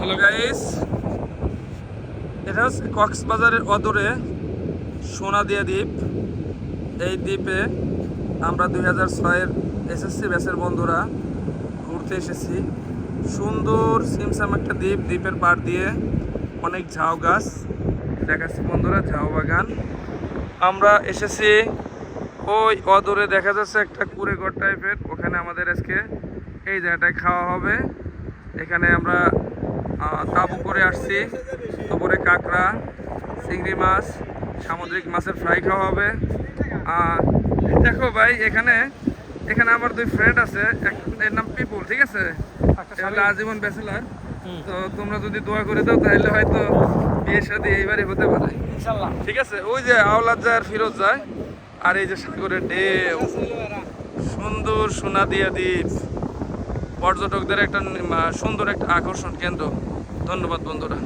Hello guys, এটা হচ্ছে কক্সবাজারের অদূরে সোনাদিয়া দ্বীপ। এই দ্বীপে আমরা 2006-এর এসএসসি ব্যাচের বন্ধুরা ঘুরতে এসেছি। সুন্দর সিমসাম একটা দ্বীপ, দ্বীপের পাড় দিয়ে অনেক ঝাউ গাছ দেখাচ্ছি বন্ধুরা, ঝাউ বাগান। আমরা এসেছি ওই অদূরে দেখা যাচ্ছে একটা কুড়েঘর টাইপের, ওখানে আমাদের আজকে এই জায়গাটায় খাওয়া হবে। এখানে আমরা তাঁবু করে আসছি, দুপুরে কাঁকড়া, চিংড়ি মাছ, সামুদ্রিক মাছের ফ্রাই খাওয়া হবে। আর দেখো ভাই, এখানে আমার দুই ফ্রেন্ড আছে, এর নাম পিপুল, ঠিক আছে? আজীবন ব্যাচেলার। তো তোমরা যদি দোয়া করে দাও তাহলে হয়তো বিয়ের সাথে এইবারই হতে পারে ইনশাআল্লাহ, ঠিক আছে? ওই যে আওলাদ যায় আর ফিরোজ যায়, আর এই যে সাগরের ঢেউ, সুন্দর সোনাদিয়া দ্বীপ, পর্যটকদের একটা সুন্দর একটা আকর্ষণ কেন্দ্র। ধন্যবাদ বন্ধুরা।